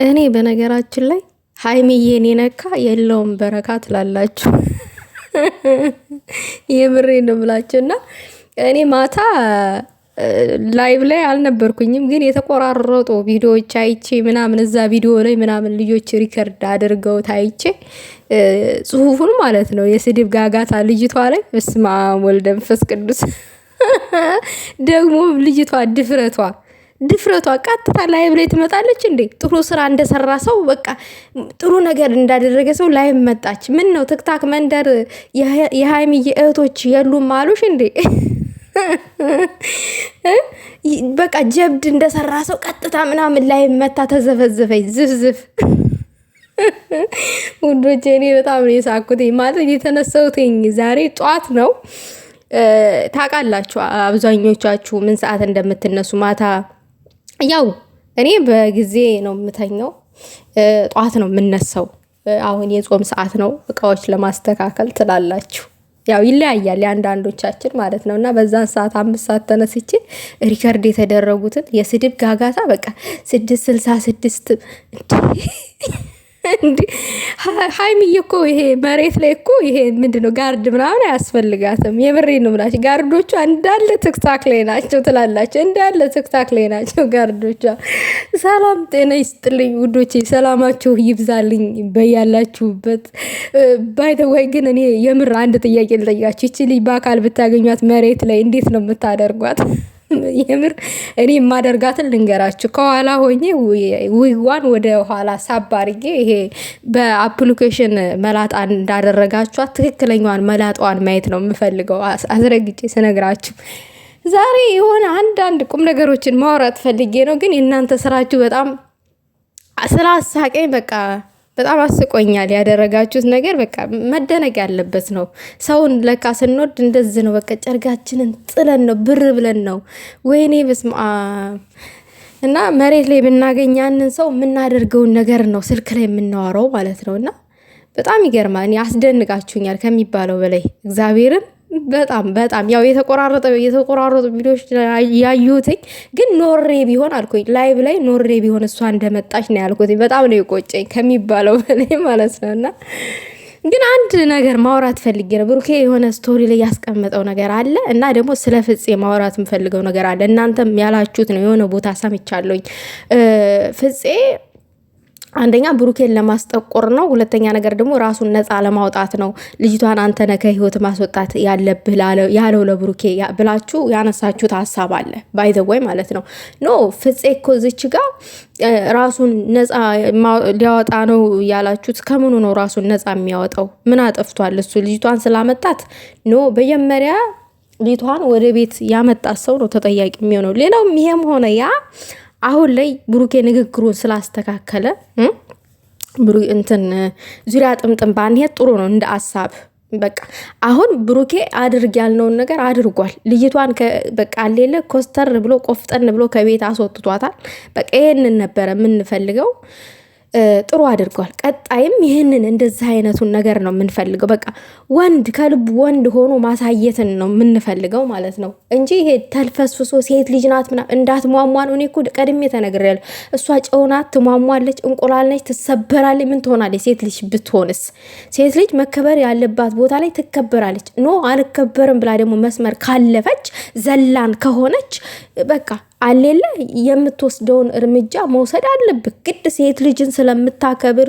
እኔ በነገራችን ላይ ሀይሚዬን የነካ የለውም በረካ ትላላችሁ። የምሬን ነው የምላችሁ። እና እኔ ማታ ላይቭ ላይ አልነበርኩኝም፣ ግን የተቆራረጡ ቪዲዮዎች አይቼ ምናምን እዛ ቪዲዮ ላይ ምናምን ልጆች ሪከርድ አድርገው ታይቼ ጽሁፉን ማለት ነው የስድብ ጋጋታ ልጅቷ ላይ በስመ አብ ወልደ መንፈስ ቅዱስ ደግሞ ልጅቷ ድፍረቷ ቀጥታ ላይቭ ላይ ትመጣለች እንዴ! ጥሩ ስራ እንደሰራ ሰው በቃ ጥሩ ነገር እንዳደረገ ሰው ላይቭ መጣች። ምን ነው ትክታክ መንደር የሃይሚዬ እህቶች የሉም አሉሽ እንዴ? በቃ ጀብድ እንደሰራ ሰው ቀጥታ ምናምን ላይ መታ ተዘፈዘፈኝ። ዝፍዝፍ ውዶቼ፣ እኔ በጣም ነው የሳኩት። ማለት የተነሳሁትኝ ዛሬ ጠዋት ነው። ታውቃላችሁ አብዛኞቻችሁ ምን ሰዓት እንደምትነሱ ማታ። ያው እኔ በጊዜ ነው የምተኘው፣ ጠዋት ነው የምነሳው። አሁን የጾም ሰዓት ነው፣ እቃዎች ለማስተካከል ትላላችሁ። ያው ይለያያል የአንዳንዶቻችን ማለት ነው። እና በዛን ሰዓት 5 ሰዓት ተነስቼ ሪከርድ የተደረጉትን የስድብ ጋጋታ በቃ 666 እንዲ ሀይሚዬ እኮ ይሄ መሬት ላይ እኮ ይሄ ምንድነው ጋርድ ምናምን አያስፈልጋትም። የብሬ ነው ብላችሁ ጋርዶቿ እንዳለ ትክታክ ላይ ናቸው ትላላችሁ። እንዳለ ትክታክ ላይ ናቸው ጋርዶቿ። ሰላም ጤና ይስጥልኝ ውዶቼ፣ ሰላማችሁ ይብዛልኝ በያላችሁበት። ባይተወይ ግን እኔ የምር አንድ ጥያቄ ልጠይቃችሁ። ይቺ ልጅ በአካል ብታገኟት መሬት ላይ እንዴት ነው የምታደርጓት? የምር እኔ የማደርጋትን ልንገራችሁ። ከኋላ ሆኜ ዊጓን ወደ ኋላ ሳብ አድርጌ ይሄ በአፕሊኬሽን መላጣ እንዳደረጋችኋት ትክክለኛዋን መላጣዋን ማየት ነው የምፈልገው። አስረግጬ ስነግራችሁ ዛሬ የሆነ አንዳንድ ቁም ነገሮችን ማውራት ፈልጌ ነው። ግን የእናንተ ስራችሁ በጣም ስላሳቀኝ በቃ በጣም አስቆኛል። ያደረጋችሁት ነገር በቃ መደነቅ ያለበት ነው። ሰውን ለካ ስንወድ እንደዚህ ነው። በቃ ጨርጋችንን ጥለን ነው ብር ብለን ነው። ወይኔ በስመ አብ። እና መሬት ላይ ብናገኝ ያንን ሰው የምናደርገውን ነገር ነው ስልክ ላይ የምናወራው ማለት ነው። እና በጣም ይገርማል። ያስደንቃችሁኛል ከሚባለው በላይ እግዚአብሔርን በጣም ያው የተቆራረጡ ቪዲዮዎች ያዩትኝ። ግን ኖሬ ቢሆን አልኩኝ ላይቭ ላይ ኖሬ ቢሆን እሷ እንደመጣች ነው ያልኩት። በጣም ነው የቆጨኝ ከሚባለው በላይ ማለት ነው። እና ግን አንድ ነገር ማውራት ፈልጌ ነው። ብሩኬ የሆነ ስቶሪ ላይ ያስቀመጠው ነገር አለ እና ደግሞ ስለ ፍፄ ማውራት የምፈልገው ነገር አለ። እናንተም ያላችሁት ነው፣ የሆነ ቦታ ሰምቻለሁኝ። ፍፄ አንደኛ ብሩኬን ለማስጠቆር ነው። ሁለተኛ ነገር ደግሞ ራሱን ነፃ ለማውጣት ነው። ልጅቷን አንተ ነህ ከህይወት ማስወጣት ያለብህ ያለው ለብሩኬ ብላችሁ ያነሳችሁት ሀሳብ አለ። ባይ ዘ ወይ ማለት ነው። ኖ ፍፄ እኮ ዝች ጋር ራሱን ነፃ ሊያወጣ ነው ያላችሁት። ከምኑ ነው ራሱን ነፃ የሚያወጣው? ምን አጠፍቷል እሱ? ልጅቷን ስላመጣት ኖ በመጀመሪያ ልጅቷን ወደ ቤት ያመጣት ሰው ነው ተጠያቂ የሚሆነው። ሌላውም ይሄም ሆነ ያ አሁን ላይ ብሩኬ ንግግሩን ስላስተካከለ ዙሪያ ጥምጥም ባንሄድ ጥሩ ነው እንደ ሀሳብ። በቃ አሁን ብሩኬ አድርግ ያልነውን ነገር አድርጓል። ልጅቷን በቃ ሌለ ኮስተር ብሎ ቆፍጠን ብሎ ከቤት አስወጥቷታል። በቃ ይሄንን ነበረ የምንፈልገው። ጥሩ አድርጓል። ቀጣይም ይህንን እንደዚህ አይነቱን ነገር ነው የምንፈልገው። በቃ ወንድ ከልቡ ወንድ ሆኖ ማሳየትን ነው የምንፈልገው ማለት ነው እንጂ ይሄ ተልፈስፍሶ ሴት ልጅ ናት ምናምን እንዳትሟሟን። እኔ እኮ ቀድሜ ተነግሬያለሁ። እሷ ጨው ናት፣ ትሟሟለች፣ እንቁላል ነች፣ ትሰበራለች። ምን ትሆናለች? ሴት ልጅ ብትሆንስ? ሴት ልጅ መከበር ያለባት ቦታ ላይ ትከበራለች። ኖ አልከበርም ብላ ደግሞ መስመር ካለፈች ዘላን ከሆነች በቃ አሌለ የምትወስደውን እርምጃ መውሰድ አለብህ። ግድ ሴት ልጅን ስለምታከብር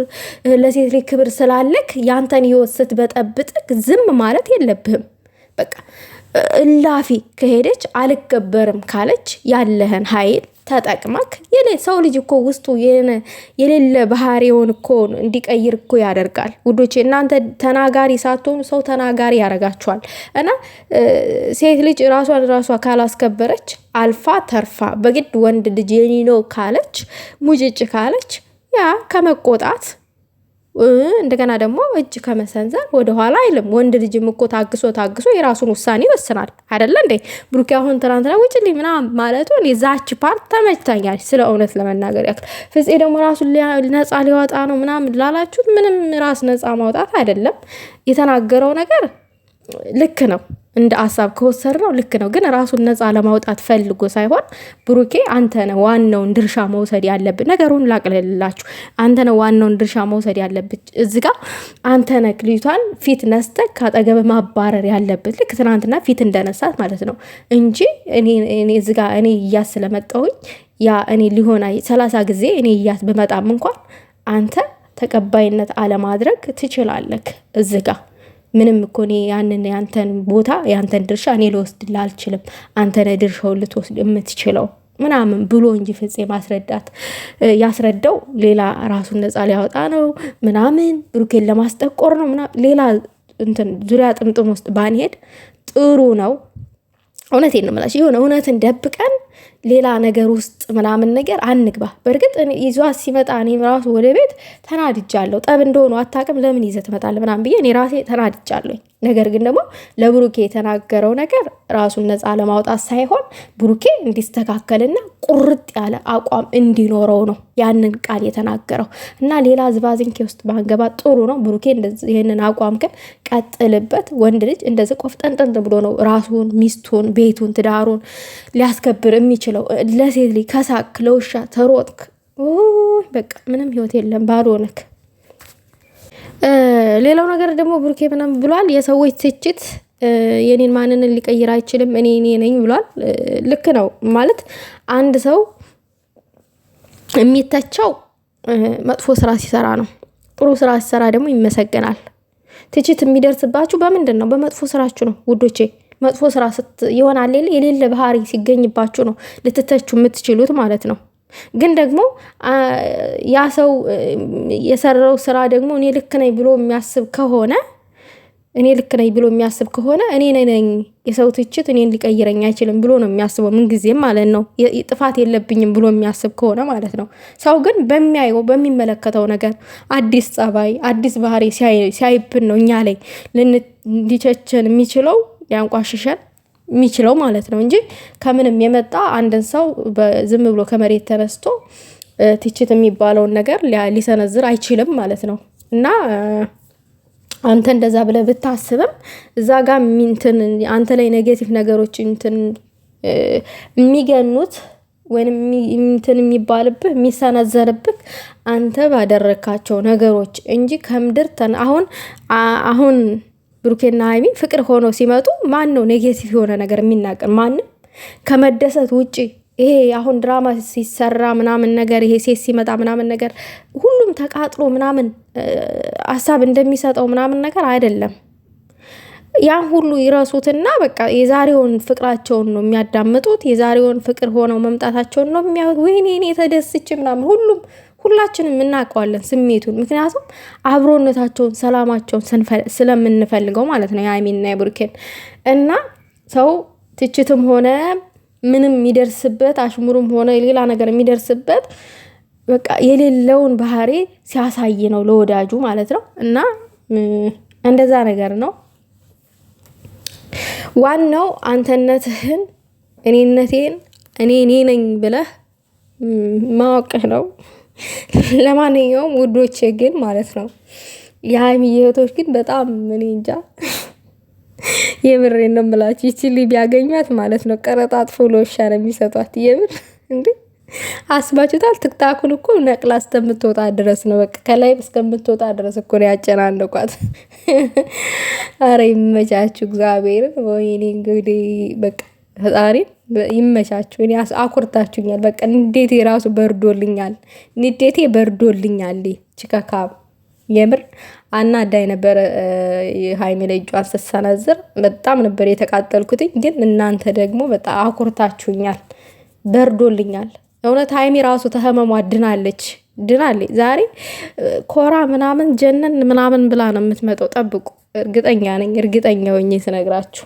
ለሴት ልጅ ክብር ስላለክ ያንተን ህይወት ስትበጠብጥክ ዝም ማለት የለብህም። በቃ እላፊ ከሄደች አልከበርም ካለች ያለህን ኃይል ተጠቅመክ ሰው ልጅ እኮ ውስጡ የሌለ ባህሪውን እኮ እንዲቀይር እኮ ያደርጋል። ውዶቼ እናንተ ተናጋሪ ሳትሆኑ ሰው ተናጋሪ ያደርጋችኋል። እና ሴት ልጅ ራሷ ካላስከበረች አልፋ ተርፋ በግድ ወንድ ልጅ የኔ ነው ካለች ሙጭጭ ካለች ያ ከመቆጣት እንደገና ደግሞ እጅ ከመሰንዘር ወደኋላ አይልም። ወንድ ልጅም እኮ ታግሶ የራሱን ውሳኔ ይወስናል አይደለ እንዴ? ብሩኬ አሁን ትናንትና ውጭልኝ ምናምን ማለቱ ዛች ፓርት ተመችታኛል፣ ስለ እውነት ለመናገር ያክል። ፍፄ ደግሞ ራሱን ነፃ ሊወጣ ነው ምናምን ላላችሁት ምንም ራስ ነፃ ማውጣት አይደለም የተናገረው ነገር ልክ ነው። እንደ ሀሳብ ከወሰድነው ልክ ነው። ግን ራሱን ነፃ ለማውጣት ፈልጎ ሳይሆን ብሩኬ አንተ ነህ ዋናውን ድርሻ መውሰድ ያለብን። ነገሩን ላቅልላችሁ፣ አንተ ነህ ዋናውን ድርሻ መውሰድ ያለብን። እዚ ጋ አንተ ነህ ልጅቷን ፊት ነስተህ ካጠገብ ማባረር ያለብን፣ ልክ ትናንትና ፊት እንደነሳት ማለት ነው እንጂ እኔ እዚ ጋ እኔ እያስ ስለመጣሁኝ ያ እኔ ሊሆን 30 ጊዜ እኔ እያስ በመጣም እንኳን አንተ ተቀባይነት አለማድረግ ትችላለህ እዚ ጋ ምንም እኮ እኔ ያንን ያንተን ቦታ ያንተን ድርሻ እኔ ልወስድልህ አልችልም፣ አንተ ነህ ድርሻውን ልትወስድ የምትችለው ምናምን ብሎ እንጂ ፍፄ ማስረዳት ያስረዳው ሌላ ራሱን ነፃ ሊያወጣ ነው ምናምን ብሩኬን ለማስጠቆር ነው ምናምን ሌላ እንትን ዙሪያ ጥምጥም ውስጥ ባንሄድ ጥሩ ነው። እውነቴን ነው የምላችሁ። የሆነ እውነትን ደብቀን ሌላ ነገር ውስጥ ምናምን ነገር አንግባ። በእርግጥ ይዟት ሲመጣ እኔ ራሱ ወደ ቤት ተናድጃለሁ። ጠብ እንደሆኑ አታውቅም፣ ለምን ይዘህ ትመጣለህ ምናምን ብዬ እኔ ራሴ ተናድጃለሁ። ነገር ግን ደግሞ ለብሩኬ የተናገረው ነገር ራሱን ነፃ ለማውጣት ሳይሆን ብሩኬ እንዲስተካከልና ቁርጥ ያለ አቋም እንዲኖረው ነው ያንን ቃል የተናገረው እና ሌላ ዝባዝንኬ ውስጥ ባንገባ ጥሩ ነው። ብሩኬ ይህንን አቋም ግን ቀጥልበት። ወንድ ልጅ እንደዚህ ቆፍጠንጠን ብሎ ነው ራሱን፣ ሚስቱን፣ ቤቱን፣ ትዳሩን ሊያስከብር የሚችለው። ለሴት ልጅ ከሳክ ለውሻ ተሮጥክ በቃ ምንም ህይወት የለም፣ ባዶ ነክ። ሌላው ነገር ደግሞ ብሩኬ ምናምን ብሏል፣ የሰዎች ትችት የኔን ማንንን ሊቀይር አይችልም፣ እኔ ነኝ ብሏል። ልክ ነው ማለት አንድ ሰው የሚተቸው መጥፎ ስራ ሲሰራ ነው። ጥሩ ስራ ሲሰራ ደግሞ ይመሰገናል። ትችት የሚደርስባችሁ በምንድን ነው? በመጥፎ ስራችሁ ነው ውዶቼ። መጥፎ ስራ ይሆናል የሌለ ባህሪ ሲገኝባችሁ ነው ልትተቹ የምትችሉት ማለት ነው። ግን ደግሞ ያ ሰው የሰራው ስራ ደግሞ እኔ ልክ ነኝ ብሎ የሚያስብ ከሆነ እኔ ነኝ የሰው ትችት እኔን ሊቀይረኝ አይችልም ብሎ ነው የሚያስበው ምንጊዜም ማለት ነው። ጥፋት የለብኝም ብሎ የሚያስብ ከሆነ ማለት ነው። ሰው ግን በሚያየው በሚመለከተው ነገር አዲስ ጸባይ፣ አዲስ ባህሪ ሲያይብን ነው እኛ ላይ ሊቸችን የሚችለው ሊያንቋሽሸን የሚችለው ማለት ነው እንጂ ከምንም የመጣ አንድን ሰው ዝም ብሎ ከመሬት ተነስቶ ትችት የሚባለውን ነገር ሊሰነዝር አይችልም ማለት ነው። እና አንተ እንደዛ ብለህ ብታስብም እዛ ጋር አንተ ላይ ኔጌቲቭ ነገሮች የሚገኑት ወይም የሚባልብህ የሚሰነዘርብህ አንተ ባደረካቸው ነገሮች እንጂ ከምድር አሁን ብሩኬና ሀይሚ ፍቅር ሆኖ ሲመጡ ማን ነው ኔጌቲቭ የሆነ ነገር የሚናገር? ማንም ከመደሰት ውጪ ይሄ አሁን ድራማ ሲሰራ ምናምን ነገር ይሄ ሴት ሲመጣ ምናምን ነገር ሁሉም ተቃጥሎ ምናምን ሀሳብ እንደሚሰጠው ምናምን ነገር አይደለም። ያን ሁሉ ይረሱትና በቃ የዛሬውን ፍቅራቸውን ነው የሚያዳምጡት። የዛሬውን ፍቅር ሆነው መምጣታቸውን ነው የሚያዩት። ወይኔ እኔ ተደስቼ ምናምን ሁላችንም እናውቀዋለን ስሜቱን። ምክንያቱም አብሮነታቸውን ሰላማቸውን ስለምንፈልገው ማለት ነው የሀይሚና የብሩኬን እና ሰው ትችትም ሆነ ምንም የሚደርስበት አሽሙርም ሆነ ሌላ ነገር የሚደርስበት በቃ የሌለውን ባህሪ ሲያሳይ ነው ለወዳጁ ማለት ነው። እና እንደዛ ነገር ነው። ዋናው አንተነትህን እኔነቴን እኔ ነኝ ብለህ ማወቅህ ነው። ለማንኛውም ውዶቼ ግን ማለት ነው የሀይሚ እህቶች ግን በጣም እኔ እንጃ የምሬን ነው የምላችሁ። ይችል ቢያገኟት ማለት ነው ቀረጣጥፎ ለውሻ ነው የሚሰጧት። የምር እንዴ አስባችሁታል? ትክታኩን እኮ ነቅላ እስከምትወጣ ድረስ ነው በቃ ከላይ እስከምትወጣ ድረስ እኮ ነው ያጨናንቋት። አረ ይመቻችሁ እግዚአብሔርን። ወይኔ እንግዲህ በቃ ፈጣሪ ይመቻችሁ። እኔ አኩርታችሁኛል። በቃ ንዴቴ ራሱ በርዶልኛል። ችካካም የምር አናዳኝ ነበረ። ሀይሚ ላይ እጇን ስትሰነዝር በጣም ነበር የተቃጠልኩትኝ። ግን እናንተ ደግሞ በጣም አኩርታችሁኛል፣ በርዶልኛል። እውነት ሀይሚ ራሱ ተህመሟ ድናለች። ዛሬ ኮራ ምናምን ጀነን ምናምን ብላ ነው የምትመጣው። ጠብቁ፣ እርግጠኛ ነኝ። እርግጠኛ ሆኜ ስነግራችሁ